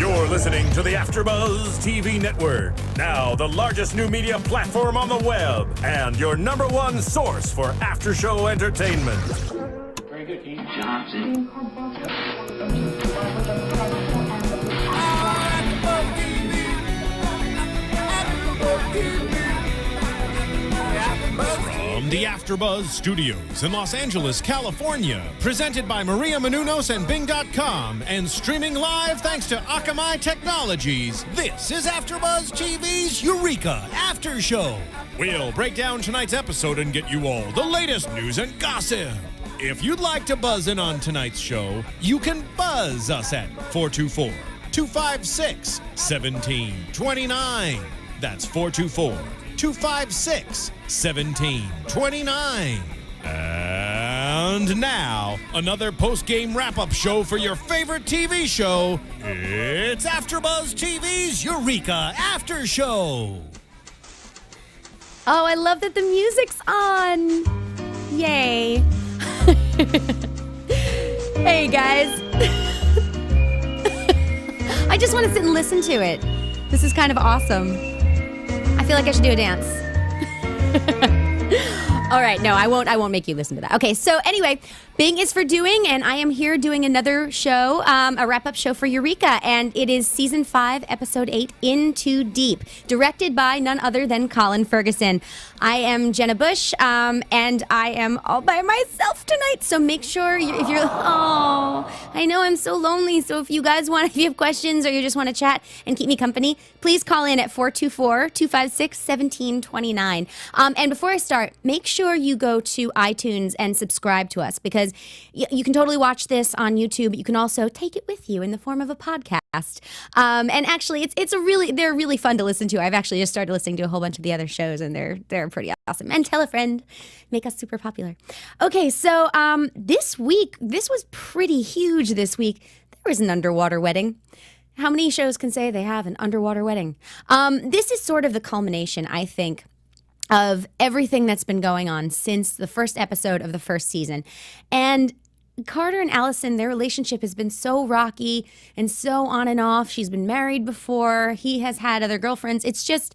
You're listening to the AFTERBUZZ TV network, now the largest new media platform on the web, and your #1 source for after-show entertainment. Very good, Keith. Johnson. From the AFTERBUZZ Studios in Los Angeles, California, presented by Maria Menounos and Bing.com, and streaming live thanks to Akamai Technologies, this is AFTERBUZZ TV's Eureka After Show. We'll break down tonight's episode and get you all the latest news and gossip. If you'd like to buzz in on tonight's show, you can buzz us at 424-256-1729. That's 424-256-1729. And now, another post-game wrap-up show for your favorite TV show. It's AFTERBUZZ TV's Eureka After Show. Oh, I love that the music's on. Yay. Hey, guys. I just want to sit and listen to it. This is kind of awesome. I feel like I should do a dance. All right, no, I won't make you listen to that. Okay, so anyway, Bing is for doing, and I am here doing another show, a wrap-up show for Eureka, and it is Season 5, Episode 8, In Too Deep, directed by none other than Colin Ferguson. I am Jenna Busch, and I am all by myself tonight, so make sure if you're, I know I'm so lonely, so if you guys want, if you have questions or you just want to chat and keep me company, please call in at 424-256-1729. And before I start, make sure you go to iTunes and subscribe to us, because you can totally watch this on YouTube, but you can also take it with you in the form of a podcast. And actually, they're really fun to listen to. I've actually just started listening to a whole bunch of the other shows, and they're pretty awesome. And tell a friend, make us super popular. Okay, so this week, this was pretty huge this week. There was an underwater wedding. How many shows can say they have an underwater wedding? This is sort of the culmination, I think, of everything that's been going on since the first episode of the first season. And Carter and Allison, their relationship has been so rocky and so on and off. She's been married before. He has had other girlfriends. It's just,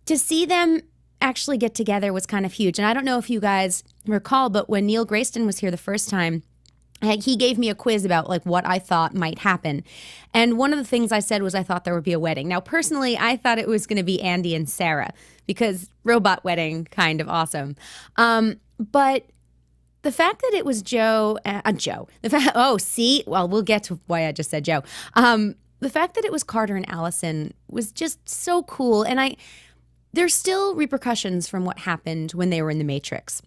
to see them actually get together was kind of huge. And I don't know if you guys recall, but when Neil Grayston was here the first time, he gave me a quiz about like what I thought might happen. And one of the things I said was I thought there would be a wedding. Now, personally, I thought it was going to be Andy and Sarah, because robot wedding, kind of awesome. But the fact that it was Joe, we'll get to why I just said Joe. The fact that it was Carter and Allison was just so cool. And there's still repercussions from what happened when they were in the Matrix.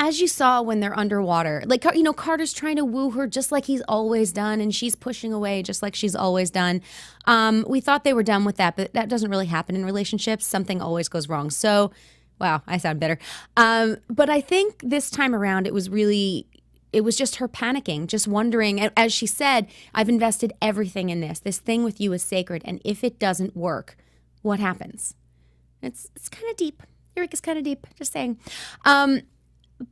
As you saw when they're underwater, like, you know, Carter's trying to woo her just like he's always done, and she's pushing away just like she's always done. We thought they were done with that, but that doesn't really happen in relationships. Something always goes wrong. So, wow, I sound bitter. But I think this time around, it was just her panicking, just wondering. As she said, I've invested everything in this. This thing with you is sacred, and if it doesn't work, what happens? It's kind of deep. Eureka's kind of deep, just saying.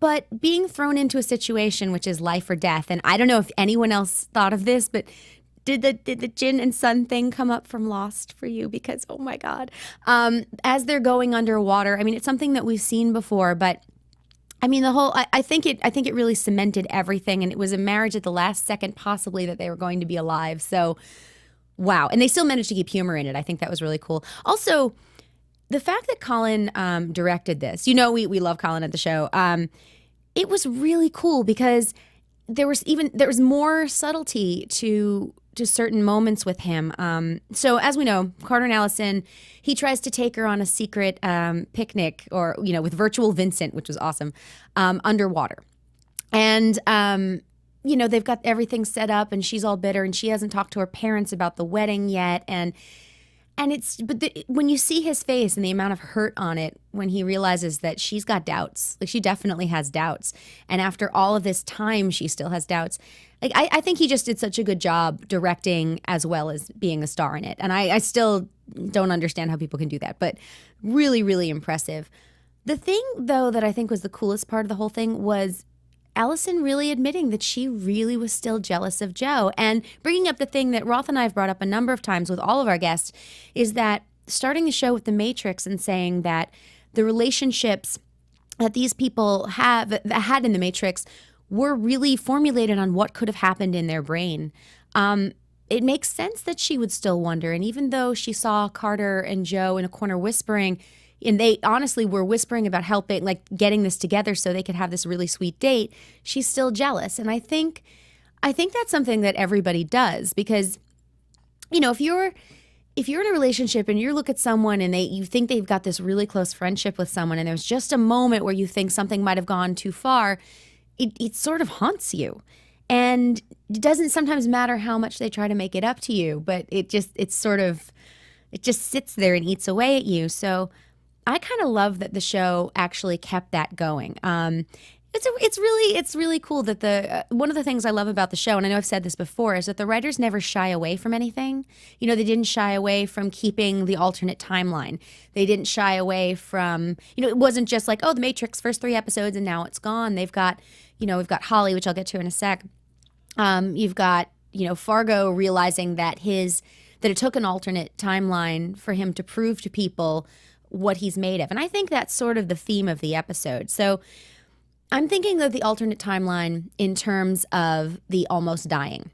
But being thrown into a situation which is life or death, and I don't know if anyone else thought of this, but did the Jin and Sun thing come up from Lost for you? Because, oh my God, as they're going underwater, I mean, it's something that we've seen before, but I mean, I think it really cemented everything, and it was a marriage at the last second, possibly, that they were going to be alive. So, wow, and they still managed to keep humor in it. I think that was really cool. Also, the fact that Colin directed this, you know, we love Colin at the show. It was really cool because there was more subtlety to certain moments with him. So as we know, Carter and Allison, he tries to take her on a secret picnic, or, you know, with virtual Vincent, which was awesome, underwater. And you know, they've got everything set up, and she's all bitter, and she hasn't talked to her parents about the wedding yet, and when you see his face and the amount of hurt on it when he realizes that she's got doubts, like she definitely has doubts, and after all of this time she still has doubts, like I think he just did such a good job directing as well as being a star in it. And I still don't understand how people can do that, but really, really impressive. The thing, though, that I think was the coolest part of the whole thing was Allison really admitting that she really was still jealous of Joe, and bringing up the thing that Roth and I have brought up a number of times with all of our guests is that starting the show with The Matrix and saying that the relationships that these people had in The Matrix were really formulated on what could have happened in their brain. It makes sense that she would still wonder. And even though she saw Carter and Joe in a corner whispering, and they honestly were whispering about helping, like getting this together so they could have this really sweet date, she's still jealous. And I think that's something that everybody does, because, you know, if you're in a relationship and you look at someone and you think they've got this really close friendship with someone, and there's just a moment where you think something might have gone too far, it sort of haunts you. And it doesn't sometimes matter how much they try to make it up to you, but it just sits there and eats away at you. So I kind of love that the show actually kept that going. It's really cool that one of the things I love about the show, and I know I've said this before, is that the writers never shy away from anything. You know, they didn't shy away from keeping the alternate timeline. They didn't shy away from, you know, it wasn't just like, oh, The Matrix, first 3 episodes and now it's gone. They've got, you know, we've got Holly, which I'll get to in a sec. You've got, you know, Fargo realizing that it took an alternate timeline for him to prove to people what he's made of. And I think that's sort of the theme of the episode. So I'm thinking of the alternate timeline in terms of the almost dying.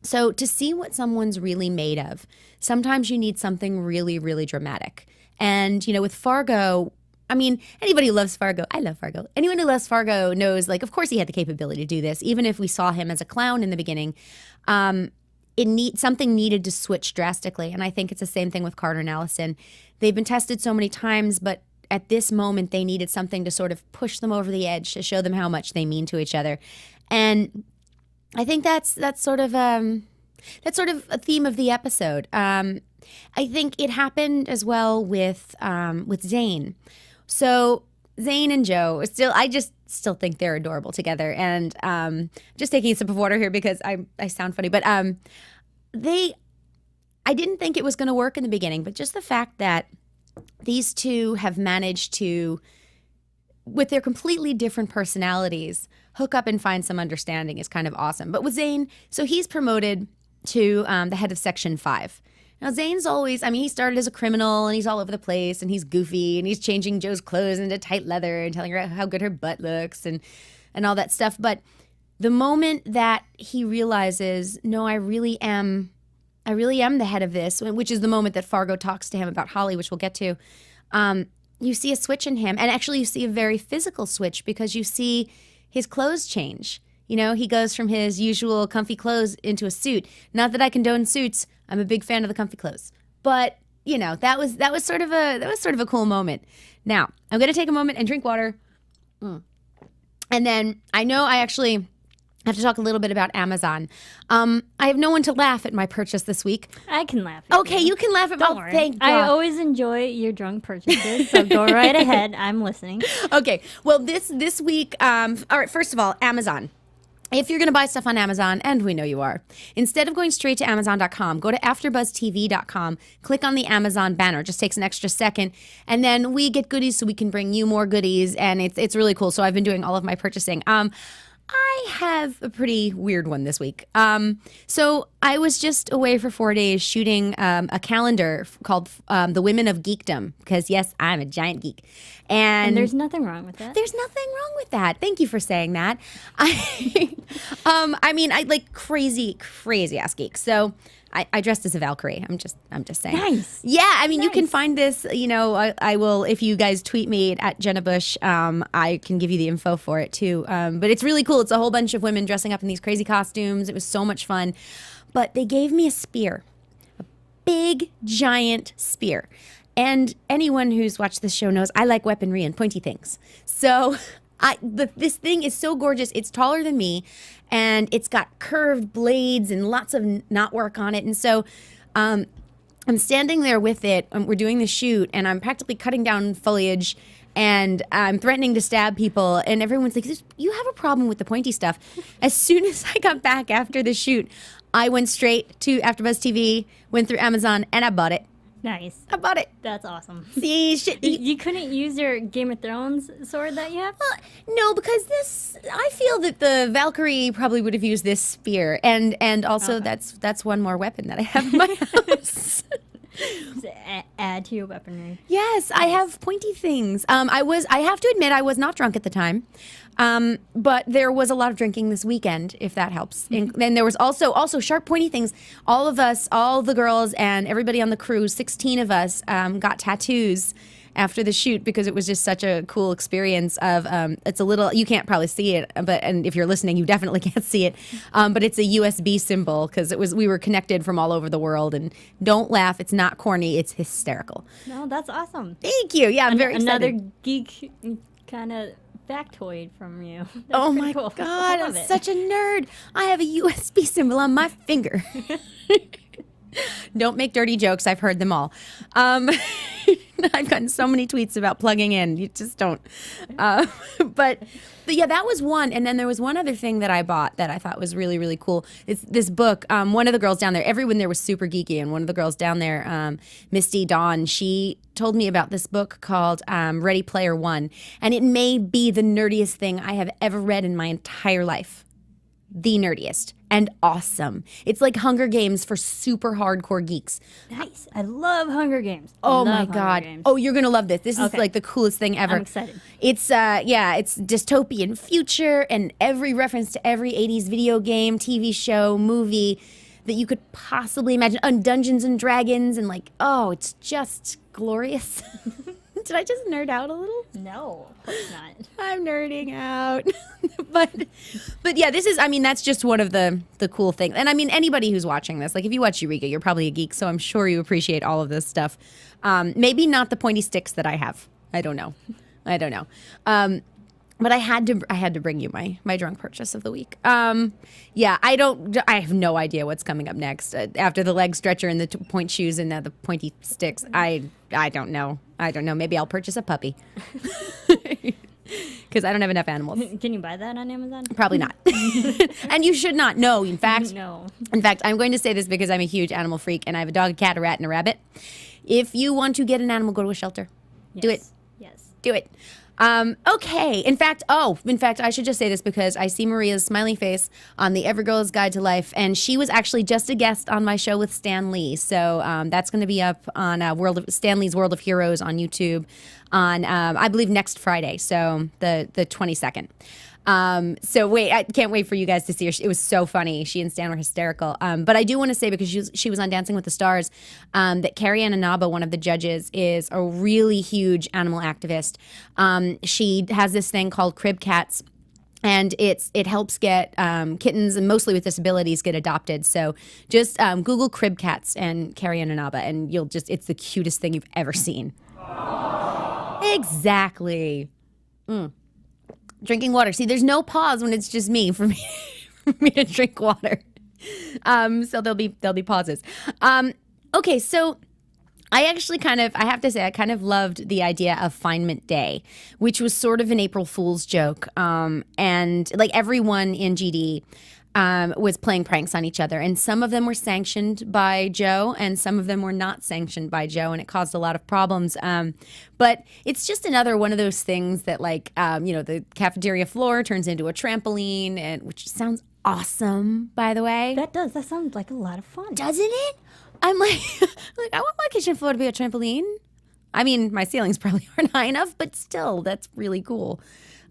So to see what someone's really made of, sometimes you need something really, really dramatic. And, you know, with Fargo, I mean, anybody who loves Fargo, I love Fargo. Anyone who loves Fargo knows, like, of course he had the capability to do this, even if we saw him as a clown in the beginning. Something needed to switch drastically. And I think it's the same thing with Carter and Allison. They've been tested so many times, but at this moment they needed something to sort of push them over the edge, to show them how much they mean to each other. And I think that's sort of a theme of the episode. I think it happened as well with Zane. So Zane and Joe, I just still think they're adorable together. And just taking a sip of water here because I sound funny, but I didn't think it was going to work in the beginning, but just the fact that these two have managed to, with their completely different personalities, hook up and find some understanding is kind of awesome. But with Zane, so he's promoted to the head of Section 5. Now, Zane's always, I mean, he started as a criminal and he's all over the place and he's goofy and he's changing Joe's clothes into tight leather and telling her how good her butt looks and all that stuff. But the moment that he realizes, no, I really am the head of this, which is the moment that Fargo talks to him about Holly, which we'll get to, you see a switch in him. And actually you see a very physical switch because you see his clothes change. You know, he goes from his usual comfy clothes into a suit. Not that I condone suits. I'm a big fan of the comfy clothes. But, you know, that was sort of a cool moment. Now, I'm going to take a moment and drink water. And then I know I actually have to talk a little bit about Amazon. I have no one to laugh at my purchase this week. I can laugh at Okay, you can laugh at Don't my worry. Thank God. I always enjoy your drunk purchases, so go right ahead. I'm listening. Okay, well, this week, all right, first of all, Amazon. If you're going to buy stuff on Amazon, and we know you are, instead of going straight to Amazon.com, go to AfterBuzzTV.com, click on the Amazon banner. It just takes an extra second, and then we get goodies so we can bring you more goodies, and it's really cool. So I've been doing all of my purchasing. I have a pretty weird one this week. So I was just away for 4 days shooting a calendar called The Women of Geekdom, because yes, I'm a giant geek. And there's nothing wrong with that. There's nothing wrong with that. Thank you for saying that. I mean, I like crazy ass geek. So I dressed as a Valkyrie. I'm just saying. Nice. Yeah, I mean, Nice. You can find this, you know, I will, if you guys tweet me at Jenna Busch, I can give you the info for it too. But it's really cool. It's a whole bunch of women dressing up in these crazy costumes. It was so much fun. But they gave me a spear, a big, giant spear. And anyone who's watched this show knows I like weaponry and pointy things. So this thing is so gorgeous. It's taller than me, and it's got curved blades and lots of knotwork on it. And so I'm standing there with it, and we're doing the shoot, and I'm practically cutting down foliage, and I'm threatening to stab people, and everyone's like, you have a problem with the pointy stuff. As soon as I got back after the shoot, I went straight to AfterBuzz TV, went through Amazon, and I bought it. Nice. How about it? That's awesome. See, shit. You couldn't use your Game of Thrones sword that you have? No, because I feel that the Valkyrie probably would have used this spear, and also that's one more weapon that I have in my house. Add to your weaponry. Yes, I have pointy things. I have to admit, I was not drunk at the time, but there was a lot of drinking this weekend, if that helps. And then there was also sharp, pointy things. All of us, all the girls, and everybody on the crew, 16 of us, got tattoos after the shoot because it was just such a cool experience of it's a little, you can't probably see it, and if you're listening you definitely can't see it, but it's a USB symbol because we were connected from all over the world. And don't laugh, it's not corny, it's hysterical. No, that's awesome. Thank you. Yeah, I'm very excited. Another geek kind of factoid from you. That's oh pretty my cool. God, I'm such a nerd. I have a USB symbol on my finger. Don't make dirty jokes. I've heard them all. I've gotten so many tweets about plugging in. You just don't. But yeah, that was one. And then there was one other thing that I bought that I thought was really, really cool. It's this book. One of the girls down there, everyone there was super geeky. And one of the girls down there, Misty Dawn, she told me about this book called Ready Player One. And it may be the nerdiest thing I have ever read in my entire life. The nerdiest and awesome. It's like Hunger Games for super hardcore geeks. Nice. I love Hunger Games. Oh my God. Oh, you're going to love this. This is like the coolest thing ever. I'm excited. It's it's dystopian future and every reference to every 80s video game, TV show, movie that you could possibly imagine. Dungeons and Dragons and it's just glorious. Did I just nerd out a little? No, of course not. I'm nerding out. but yeah, that's just one of the cool things. And I mean, anybody who's watching this, if you watch Eureka, you're probably a geek, so I'm sure you appreciate all of this stuff. Maybe not the pointy sticks that I have. I don't know. But I had to bring you my drunk purchase of the week. I have no idea what's coming up next. After the leg stretcher and the point shoes and the pointy sticks, I don't know. Maybe I'll purchase a puppy. Because I don't have enough animals. Can you buy that on Amazon? Probably not. And you should not. No, in fact. No. In fact, I'm going to say this because I'm a huge animal freak and I have a dog, a cat, a rat, and a rabbit. If you want to get an animal, go to a shelter. Yes. Do it. Yes. Do it. Okay. In fact, I should just say this because I see Maria's smiley face on the Every Girl's Guide to Life, and she was actually just a guest on my show with Stan Lee. So that's going to be up on Stan Lee's World of Heroes on YouTube on, I believe, next Friday, so the 22nd. So wait, I can't wait for you guys to see her. It was so funny. She and Stan were hysterical. But I do want to say, because she was on Dancing with the Stars, that Carrie Ann Inaba, one of the judges, is a really huge animal activist. She has this thing called Crib Cats. And it helps get kittens, and mostly with disabilities, get adopted. So just Google Crib Cats and Carrie Ann Inaba, and it's the cutest thing you've ever seen. Exactly. Drinking water. See, there's no pause when it's just me for me to drink water. So there'll be pauses. Okay, so I actually I have to say, I kind of loved the idea of Findment Day, which was sort of an April Fool's joke. And everyone in GD was playing pranks on each other. And some of them were sanctioned by Joe, and some of them were not sanctioned by Joe, and it caused a lot of problems. But it's just another one of those things that, the cafeteria floor turns into a trampoline, which sounds awesome, by the way. That sounds like a lot of fun. Doesn't it? I'm like, I want my kitchen floor to be a trampoline. I mean, my ceilings probably aren't high enough, but still, that's really cool.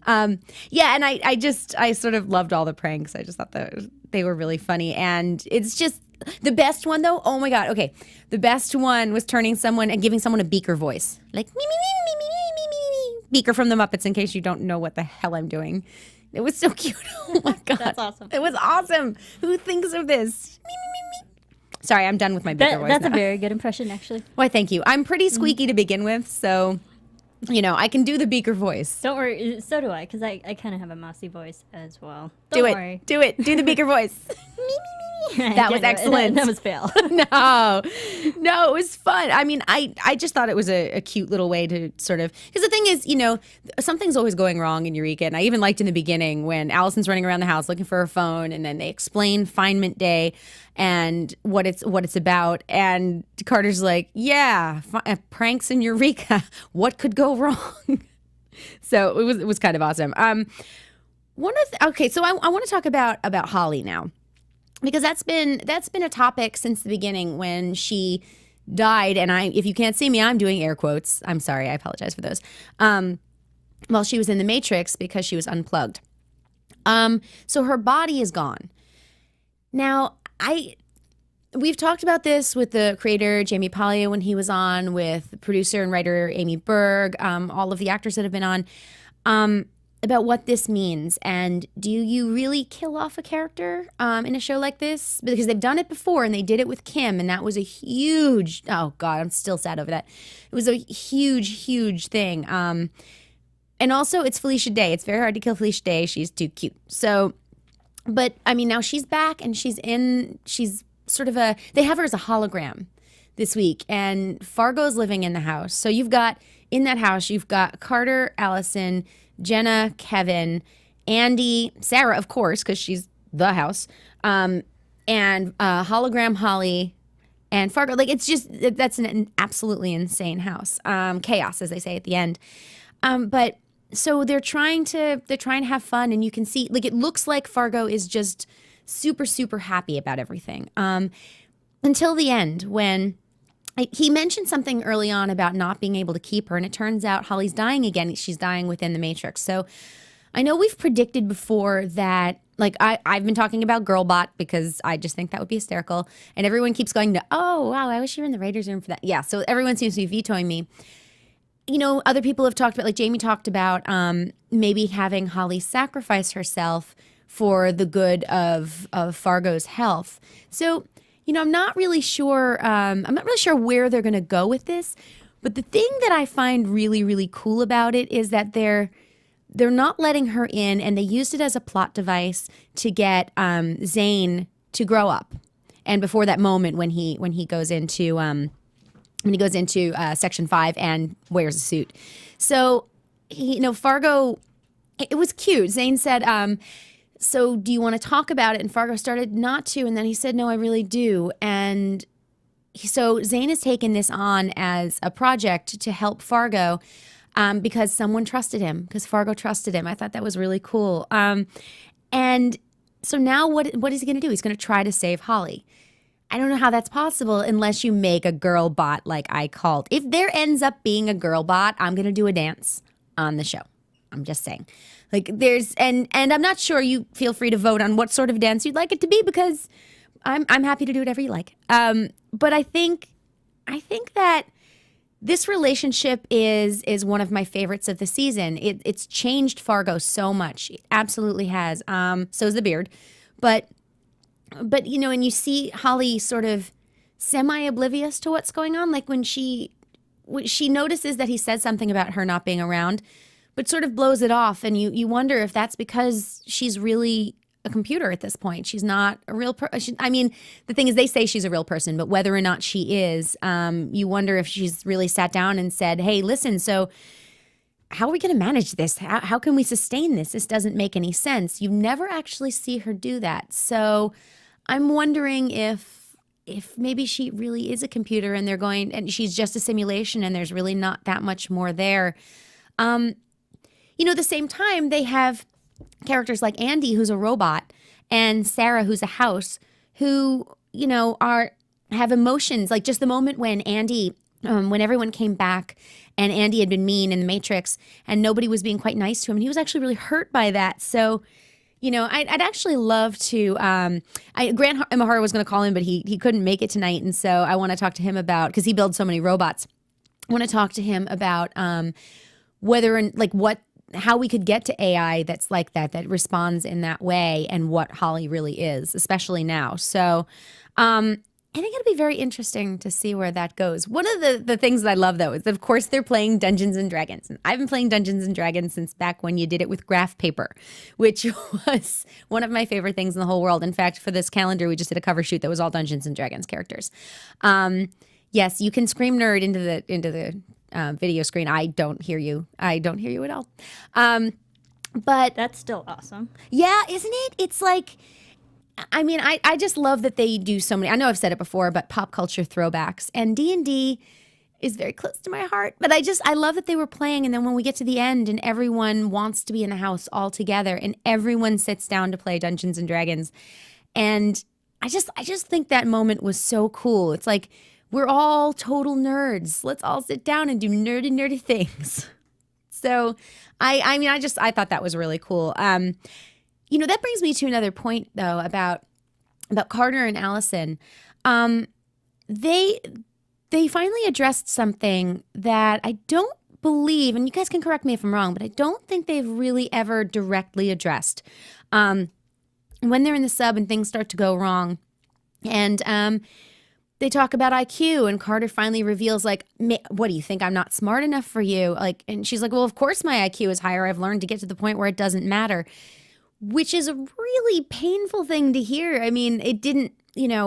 And I sort of loved all the pranks. I just thought that they were really funny. And it's just the best one, though. Oh my God. Okay. The best one was turning someone and giving someone a Beaker voice. Like, me, me, me, me, me, me, me, me. Beaker from the Muppets, in case you don't know what the hell I'm doing. It was so cute. Oh my God. That's awesome. It was awesome. Who thinks of this? Me, me, me, me. Sorry, I'm done with my Beaker voice. That's now. a very good impression, actually. Why, thank you. I'm pretty squeaky to begin with, so I can do the Beaker voice. Don't worry. So do I, because I kind of have a mousy voice as well. Don't worry. Do it. Do the Beaker voice. That was excellent. That was fail. No, it was fun. I mean, I just thought it was a cute little way to sort of, because the thing is, something's always going wrong in Eureka. And I even liked in the beginning when Allison's running around the house looking for her phone, and then they explain Findment Day and what it's about. And Carter's like, yeah, pranks in Eureka. What could go wrong? So it was kind of awesome. So I want to talk about Holly now, because that's been a topic since the beginning when she died. And if you can't see me, I'm doing air quotes. I'm sorry. I apologize for those. While she was in the Matrix because she was unplugged. So her body is gone. Now, we've talked about this with the creator, Jamie Paglia, when he was on, with producer and writer, Amy Berg, all of the actors that have been on, about what this means. And do you really kill off a character in a show like this? Because they've done it before, and they did it with Kim, and that was a huge, oh God, I'm still sad over that. It was a huge, huge thing. And also, it's Felicia Day. It's very hard to kill Felicia Day. She's too cute. So, but I mean, now she's back, and she's sort of they have her as a hologram this week, and Fargo's living in the house. So in that house, you've got Carter, Allison, Jenna, Kevin, Andy, Sarah, of course, because she's the house, and hologram Holly, and Fargo. Like, it's just, that's an absolutely insane house. Chaos, as they say at the end. But so they're trying to have fun, and you can see, like, it looks like Fargo is just super, super happy about everything. Until the end, when he mentioned something early on about not being able to keep her, and it turns out Holly's dying again. She's dying within the Matrix. So I know we've predicted before that, like, I've been talking about Girlbot because I just think that would be hysterical. And everyone keeps going to, oh, wow, I wish you were in the writer's room for that. Yeah, so everyone seems to be vetoing me. Other people have talked about, like Jamie talked about, maybe having Holly sacrifice herself for the good of Fargo's health. So, I'm not really sure. I'm not really sure where they're going to go with this. But the thing that I find really, really cool about it is that they're not letting her in, and they used it as a plot device to get Zane to grow up. And before that moment when he goes into Section 5 and wears a suit, so Fargo, it was cute. Zane said, so do you want to talk about it? And Fargo started not to, and then he said, no, I really do. And so Zane has taken this on as a project to help Fargo, because someone trusted him, because Fargo trusted him. I thought that was really cool. And so now what is he going to do? He's going to try to save Holly. I don't know how that's possible unless you make a girl bot like I called. If there ends up being a girl bot, I'm going to do a dance on the show. I'm just saying. Like, there's, and I'm not sure, you feel free to vote on what sort of dance you'd like it to be, because I'm happy to do whatever you like. But I think that this relationship is one of my favorites of the season. It's changed Fargo so much. It absolutely has. So is the beard. But and you see Holly sort of semi-oblivious to what's going on. Like when she notices that he said something about her not being around, but sort of blows it off. And you wonder if that's because she's really a computer at this point. She's not a real person. I mean, the thing is, they say she's a real person, but whether or not she is, you wonder if she's really sat down and said, hey, listen, so how are we going to manage this? How can we sustain this? This doesn't make any sense. You never actually see her do that. So I'm wondering if maybe she really is a computer, and she's just a simulation, and there's really not that much more there. At the same time, they have characters like Andy, who's a robot, and Sarah, who's a house, who, have emotions. Like just the moment when Andy, when everyone came back and Andy had been mean in the Matrix and nobody was being quite nice to him, and he was actually really hurt by that. So, I'd actually love to, Grant Imahara was going to call him, but he couldn't make it tonight. And so I want to talk to him about, because he builds so many robots, I want to talk to him about how we could get to AI that's like that responds in that way, and what Holly really is, especially now. So, I think it'll be very interesting to see where that goes. One of the things that I love, though, is, of course, they're playing Dungeons and Dragons. And I've been playing Dungeons and Dragons since back when you did it with graph paper, which was one of my favorite things in the whole world. In fact, for this calendar, we just did a cover shoot that was all Dungeons and Dragons characters. Yes, you can scream nerd into the video screen. I don't hear you. I don't hear you at all. But That's still awesome. yeah, isn't it? It's like, I mean, I just love that they do so many. I know I've said it before, but pop culture throwbacks, and D&D is very close to my heart. But I love that they were playing, and then when we get to the end and everyone wants to be in the house all together and everyone sits down to play Dungeons and Dragons, and I just think that moment was so cool. It's like, we're all total nerds. Let's all sit down and do nerdy things. So I thought that was really cool. That brings me to another point, though, about Carter and Allison. They finally addressed something that I don't believe, and you guys can correct me if I'm wrong, but I don't think they've really ever directly addressed. When they're in the sub and things start to go wrong, and they talk about IQ, and Carter finally reveals, like, what do you think? I'm not smart enough for you? Like, and she's like, well, of course my IQ is higher. I've learned to get to the point where it doesn't matter. Which is a really painful thing to hear. I mean, it didn't,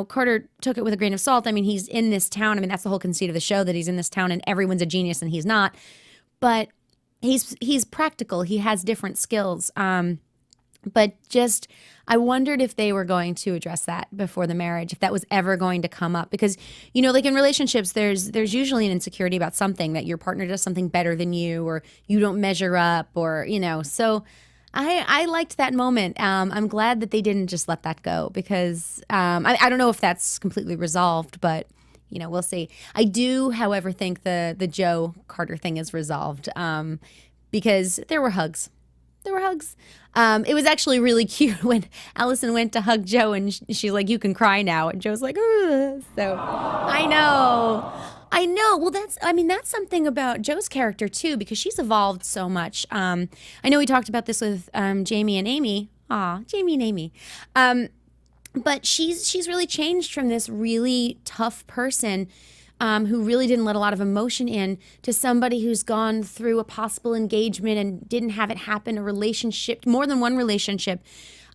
Carter took it with a grain of salt. I mean, he's in this town. I mean, that's the whole conceit of the show, that he's in this town and everyone's a genius and he's not. But he's practical. He has different skills. But just, I wondered if they were going to address that before the marriage, if that was ever going to come up. Because, like in relationships, there's usually an insecurity about something, that your partner does something better than you, or you don't measure up, or, so... I liked that moment. I'm glad that they didn't just let that go, because I don't know if that's completely resolved, but we'll see. I do, however, think the Joe Carter thing is resolved, because there were hugs. There were hugs. It was actually really cute when Allison went to hug Joe, and she's like, "You can cry now," and Joe's like, "Ugh." So I know. Well, that's something about Joe's character too, because she's evolved so much. I know we talked about this with Jamie and Amy. Jamie and Amy. But she's really changed from this really tough person who really didn't let a lot of emotion in, to somebody who's gone through a possible engagement and didn't have it happen, a relationship, more than one relationship.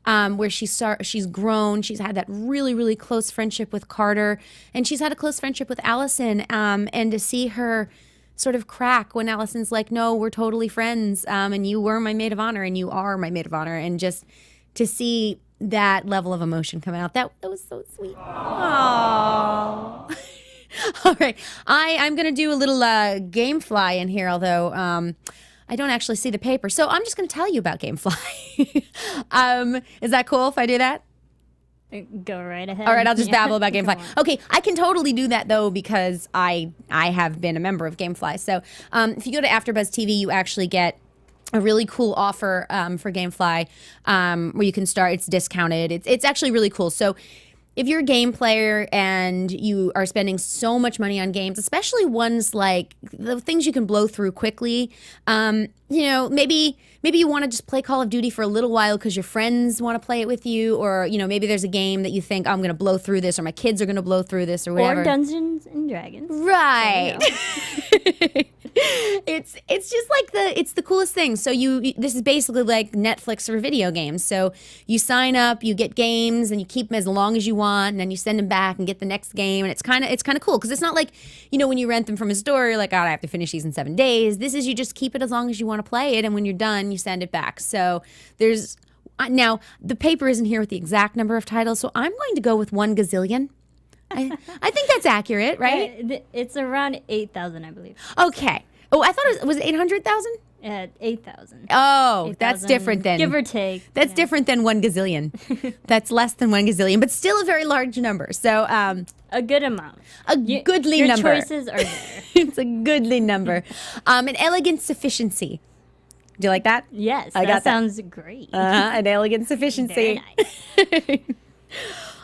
Where she's grown. She's had that really, really close friendship with Carter, and she's had a close friendship with Allison. And to see her sort of crack when Allison's like, "No, we're totally friends, and you were my maid of honor, and you are my maid of honor," and just to see that level of emotion come out, that was so sweet. Aww. All right, I'm gonna do a little GameFly in here, although. I don't actually see the paper, so I'm just going to tell you about GameFly. Is that cool if I do that? Go right ahead. All right, I'll just babble about GameFly. Okay, I can totally do that, though, because I have been a member of GameFly. So if you go to AfterBuzz TV, you actually get a really cool offer for GameFly where you can start. It's discounted. It's actually really cool. So if you're a game player and you are spending so much money on games, especially ones like the things you can blow through quickly, maybe you want to just play Call of Duty for a little while because your friends want to play it with you, or maybe there's a game that you think, I'm going to blow through this, or my kids are going to blow through this, or whatever. Or Dungeons and Dragons. Right. It's just like it's the coolest thing. So this is basically like Netflix for video games. So you sign up, you get games, and you keep them as long as you want, and then you send them back and get the next game. And it's kind of cool, because it's not like when you rent them from a store, you're like, I have to finish these in 7 days. This is, you just keep it as long as you want to play it, and when you're done, you send it back. So there's now the paper isn't here with the exact number of titles, so I'm going to go with 1 gazillion. I think that's accurate, right? It's around 8,000, I believe. Okay. Oh, I thought it was 800,000? 8,000. Oh, 8, that's different than... Give or take. That's different than 1 gazillion. That's less than 1 gazillion, but still a very large number. So, a good amount. Goodly your number. Your choices are there. It's a goodly number. An elegant sufficiency. Do you like that? Yes, that sounds great. An elegant sufficiency. Very nice.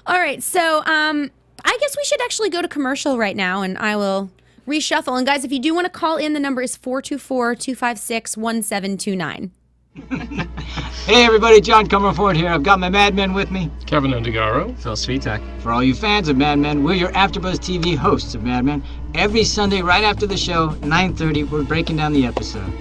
All right, so I guess we should actually go to commercial right now, and I will reshuffle. And guys, if you do want to call in, the number is 424-256-1729. Hey everybody, John Comerford here. I've got my Mad Men with me. Kevin Undergaro. Phil Svitek. For all you fans of Mad Men, we're your AfterBuzz TV hosts of Mad Men. Every Sunday right after the show, 9:30, we're breaking down the episode.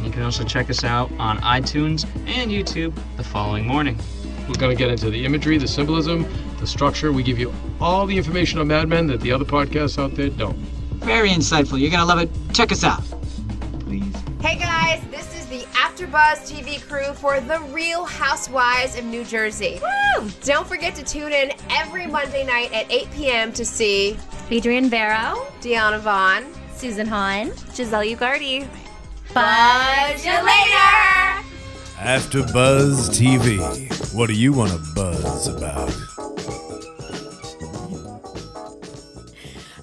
You can also check us out on iTunes and YouTube the following morning. We're going to get into the imagery, the symbolism, the structure. We give you all the information on Mad Men that the other podcasts out there don't. Very insightful. You're going to love it. Check us out. Please. Hey guys, this is the AfterBuzz TV crew for The Real Housewives of New Jersey. Woo! Don't forget to tune in every Monday night at 8 p.m. to see Adrienne Barrow, Deanna Vaughn, Susan Hahn, Giselle Ugardi. Buzz you later! AfterBuzz TV. What do you want to buzz about?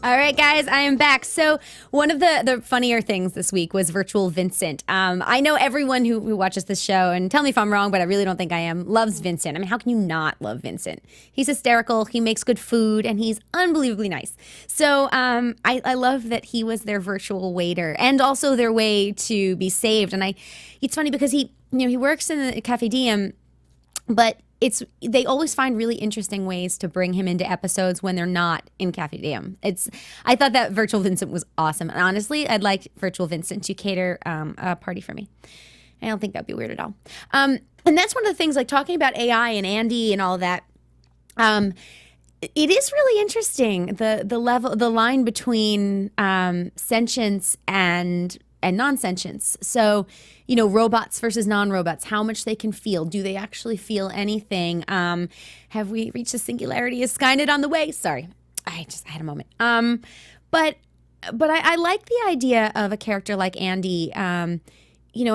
All right, guys, I am back. So one of the funnier things this week was Virtual Vincent. I know everyone who watches this show, and tell me if I'm wrong, but I really don't think I am, loves Vincent. I mean, how can you not love Vincent? He's hysterical, he makes good food, and he's unbelievably nice. So I love that he was their virtual waiter and also their way to be saved. And it's funny because he works in the Cafe Diem, but they always find really interesting ways to bring him into episodes when they're not in Cafe Diem. I thought that Virtual Vincent was awesome. And honestly, I'd like Virtual Vincent to cater a party for me. I don't think that'd be weird at all. And that's one of the things, like talking about AI and Andy and all that. It is really interesting, the line between sentience and non-sentience. So, robots versus non-robots, how much they can feel. Do they actually feel anything? Have we reached a singularity? Is Skynet on the way? Sorry, I had a moment. But I like the idea of a character like Andy, and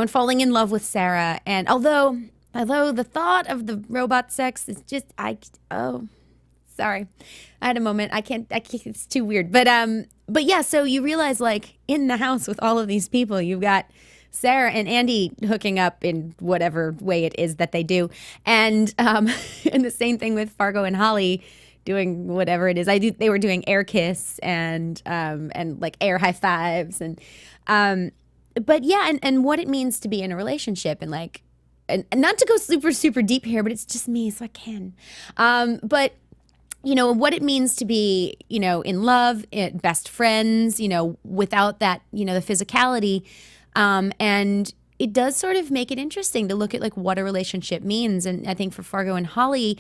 falling in love with Sarah. And although the thought of the robot sex is just, sorry, I had a moment. I can't, it's too weird. But yeah, so you realize, like, in the house with all of these people, you've got Sarah and Andy hooking up in whatever way it is that they do. And and the same thing with Fargo and Holly doing whatever it is. They were doing air kiss and like air high fives but yeah, and what it means to be in a relationship and like, and not to go super, super deep here, but it's just me, so I can. But what it means to be, in love, best friends, without that, the physicality. And it does sort of make it interesting to look at like what a relationship means. And I think for Fargo and Holly,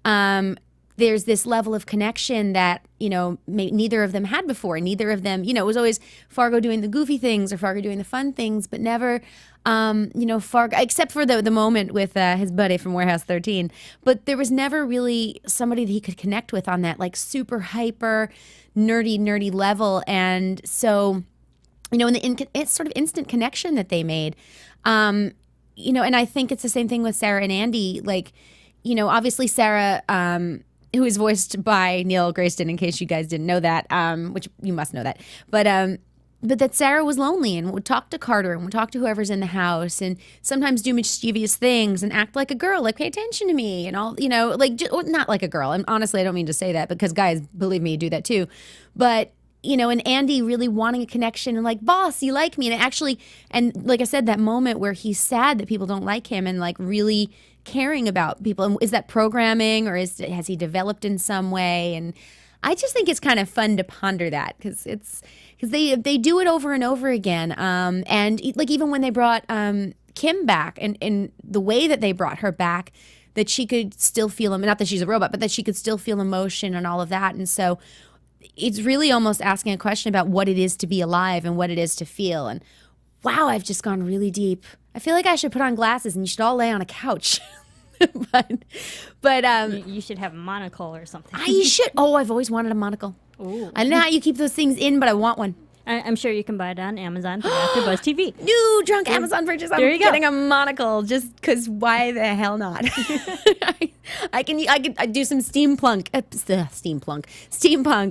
there's this level of connection that, neither of them had before. Neither of them, it was always Fargo doing the goofy things or Fargo doing the fun things, but never, Fargo, except for the moment with his buddy from Warehouse 13. But there was never really somebody that he could connect with on that like super hyper, nerdy level. And so, and it's sort of instant connection that they made, and I think it's the same thing with Sarah and Andy. Like, obviously Sarah, who is voiced by Neil Grayston, in case you guys didn't know that, which you must know that. But that Sarah was lonely and would talk to Carter and would talk to whoever's in the house and sometimes do mischievous things and act like a girl, like pay attention to me and all, not like a girl. And honestly, I don't mean to say that because guys, believe me, do that too. But, and Andy really wanting a connection and like, boss, you like me. And like I said, that moment where he's sad that people don't like him and like really caring about people. And is that programming or has he developed in some way? And I just think it's kind of fun to ponder that because they do it over and over again. And like even when they brought Kim back and the way that they brought her back, that she could still feel not that she's a robot, but that she could still feel emotion and all of that. And so it's really almost asking a question about what it is to be alive and what it is to feel. And wow, I've just gone really deep. I feel like I should put on glasses and you should all lay on a couch. but you should have a monocle or something. I should. Oh, I've always wanted a monocle. Ooh. I don't know how you keep those things in, but I want one. I'm sure you can buy it on Amazon through AfterBuzz TV. New drunk Amazon purchase. I'm getting a monocle just because why the hell not? I can do some steampunk,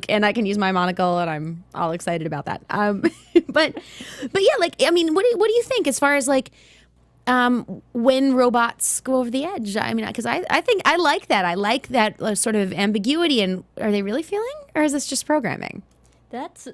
and I can use my monocle, and I'm all excited about that. But yeah, like I mean, what do you think as far as like when robots go over the edge? I mean, because I think I like that. I like that sort of ambiguity. And are they really feeling, or is this just programming? That's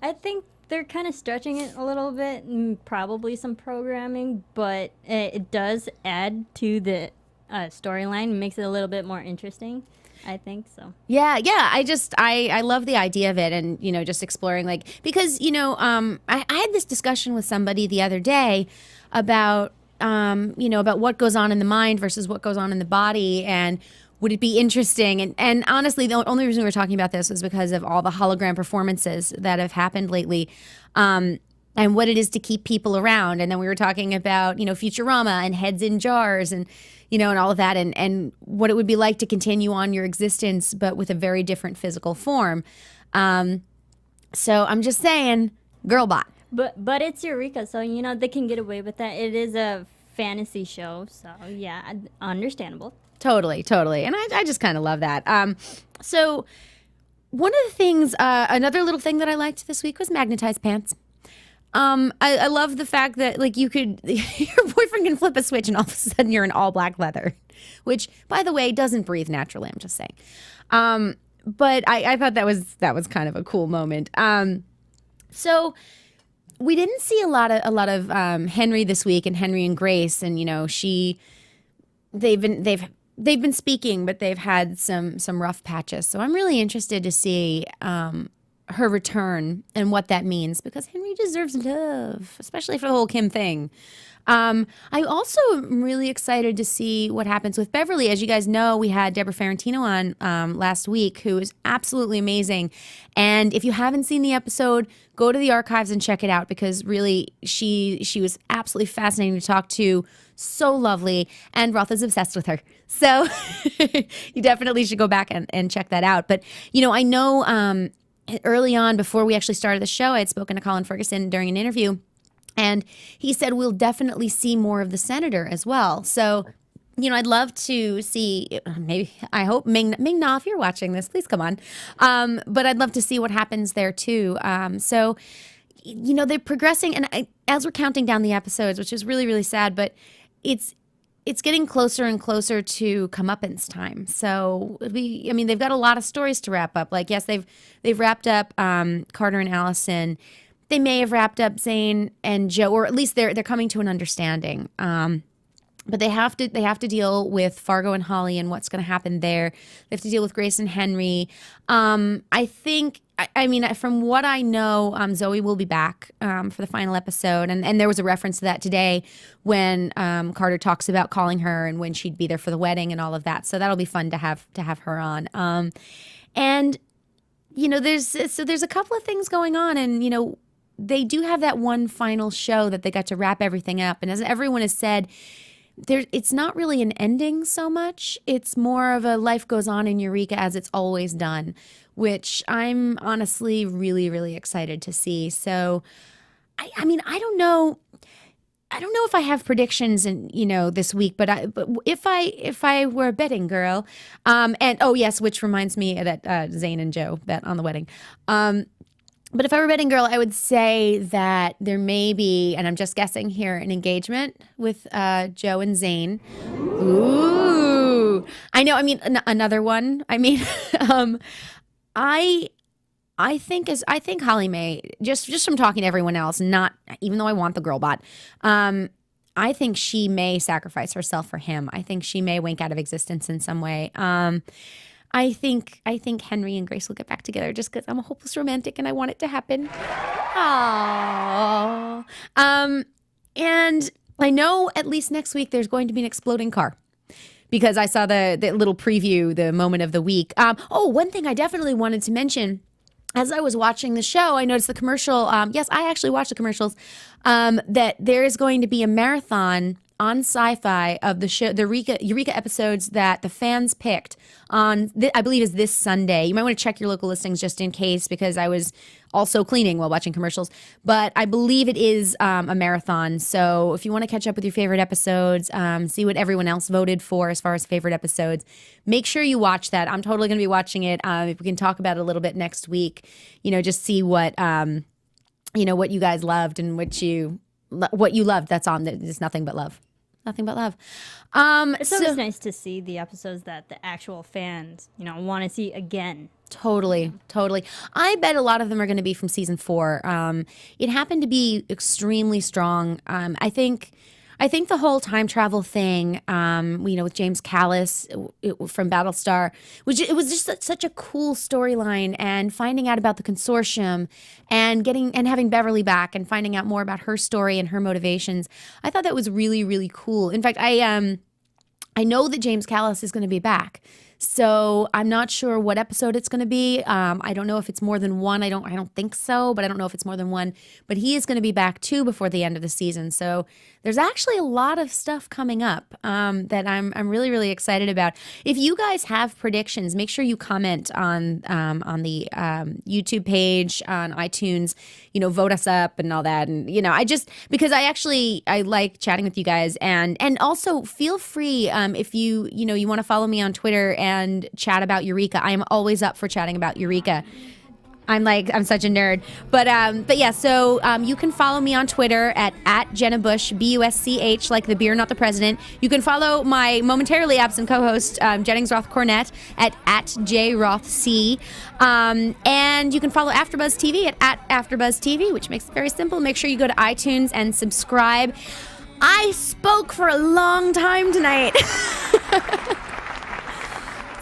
I think they're kind of stretching it a little bit, and probably some programming, but it does add to the storyline, makes it a little bit more interesting. I think so. Yeah. I love the idea of it, and just exploring, like, because I had this discussion with somebody the other day about about what goes on in the mind versus what goes on in the body, and would it be interesting? And honestly, the only reason we were talking about this was because of all the hologram performances that have happened lately. And what it is to keep people around. And then we were talking about, Futurama and heads in jars and, and all of that, and what it would be like to continue on your existence, but with a very different physical form. So I'm just saying, girlbot. But it's Eureka, so, they can get away with that. It is a fantasy show, so yeah, understandable. Totally. And I just kind of love that. So one of the things, another little thing that I liked this week was magnetized pants. I love the fact that, like, your boyfriend can flip a switch and all of a sudden you're in all black leather, which, by the way, doesn't breathe naturally. I'm just saying. But I thought that was kind of a cool moment. So we didn't see a lot of Henry this week, and Henry and Grace, and they've been speaking, but they've had some rough patches. So I'm really interested to see her return and what that means, because Henry deserves love, especially for the whole Kim thing. I also am really excited to see what happens with Beverly. As you guys know, we had Deborah Ferrantino on last week, who is absolutely amazing. And if you haven't seen the episode, go to the archives and check it out, because really she was absolutely fascinating to talk to. So lovely. And Roth is obsessed with her. So you definitely should go back and check that out. But, I know early on, before we actually started the show, I had spoken to Colin Ferguson during an interview, and he said we'll definitely see more of the senator as well. So, I'd love to see, I hope, Ming Na, if you're watching this, please come on. But I'd love to see what happens there too. So, they're progressing, and as we're counting down the episodes, which is really, really sad, but it's getting closer and closer to comeuppance time. So they've got a lot of stories to wrap up. Like, yes, they've wrapped up Carter and Allison. They may have wrapped up Zane and Joe, or at least they're coming to an understanding. But they have to deal with Fargo and Holly and what's going to happen there. They have to deal with Grace and Henry. I think, from what I know, Zoe will be back for the final episode. And there was a reference to that today when Carter talks about calling her and when she'd be there for the wedding and all of that. So that'll be fun to have her on. And there's a couple of things going on, and they do have that one final show that they got to wrap everything up. And as everyone has said, it's not really an ending so much. It's more of a life goes on in Eureka as it's always done, which I'm honestly really, really excited to see. So, I don't know if I have predictions this week, but if I were a betting girl, and oh yes, which reminds me that Zane and Joe bet on the wedding. But if I were a betting girl, I would say that there may be, and I'm just guessing here, an engagement with Joe and Zane. Ooh, I know. Another one. I think Holly May, just from talking to everyone else, not even though I want the girl bot. I think she may sacrifice herself for him. I think she may wink out of existence in some way. I think Henry and Grace will get back together just because I'm a hopeless romantic and I want it to happen. Aww. And I know at least next week there's going to be an exploding car, because I saw the little preview, the moment of the week. One thing I definitely wanted to mention. As I was watching the show, I noticed the commercial. Yes, I actually watched the commercials. That there is going to be a marathon on SyFy of the show, the Eureka episodes that the fans picked on, I believe is this Sunday. You might want to check your local listings just in case, because I was also cleaning while watching commercials. But I believe it is a marathon. So if you want to catch up with your favorite episodes, see what everyone else voted for as far as favorite episodes, make sure you watch that. I'm totally going to be watching it. If we can talk about it a little bit next week, just see what, what you guys loved and what you loved that's on. There's nothing but love. nothing but love. It's always nice to see the episodes that the actual fans, want to see again. Totally. I bet a lot of them are going to be from season 4. It happened to be extremely strong. I think the whole time travel thing, with James Callis from Battlestar, it was just such a cool storyline, and finding out about the consortium and having Beverly back and finding out more about her story and her motivations. I thought that was really, really cool. In fact, I know that James Callis is going to be back. So I'm not sure what episode it's going to be. I don't know if it's more than one. I don't think so, but I don't know if it's more than one. But he is going to be back too before the end of the season. So there's actually a lot of stuff coming up that I'm really, really excited about. If you guys have predictions, make sure you comment on the YouTube page, on iTunes. Vote us up and all that. And because I like chatting with you guys, and also feel free if you want to follow me on Twitter and chat about Eureka. I am always up for chatting about Eureka. I'm such a nerd. But yeah, so you can follow me on Twitter at Jenna Busch, Busch, like the beer, not the president. You can follow my momentarily absent co-host, Jennings Roth Cornet, at JRothC. And you can follow AfterBuzz TV at AfterBuzz TV, which makes it very simple. Make sure you go to iTunes and subscribe. I spoke for a long time tonight.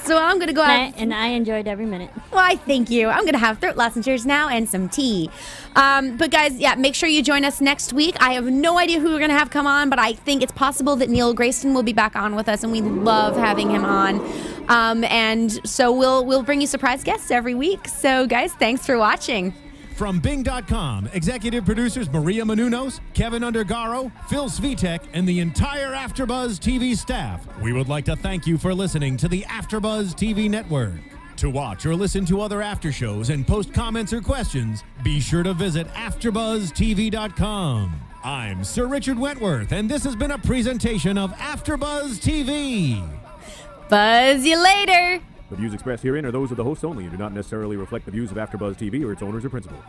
So I'm going to go out. And I enjoyed every minute. Why, thank you. I'm going to have throat lozenges now and some tea. But guys, yeah, make sure you join us next week. I have no idea who we're going to have come on, but I think it's possible that Neil Grayston will be back on with us, and we love having him on. And so we'll bring you surprise guests every week. So guys, thanks for watching. From Bing.com, executive producers Maria Menounos, Kevin Undergaro, Phil Svitek, and the entire AfterBuzz TV staff, we would like to thank you for listening to the AfterBuzz TV network. To watch or listen to other after shows and post comments or questions, be sure to visit AfterBuzzTV.com. I'm Sir Richard Wentworth, and this has been a presentation of AfterBuzz TV. Buzz you later. The views expressed herein are those of the hosts only and do not necessarily reflect the views of AfterBuzz TV or its owners or principals.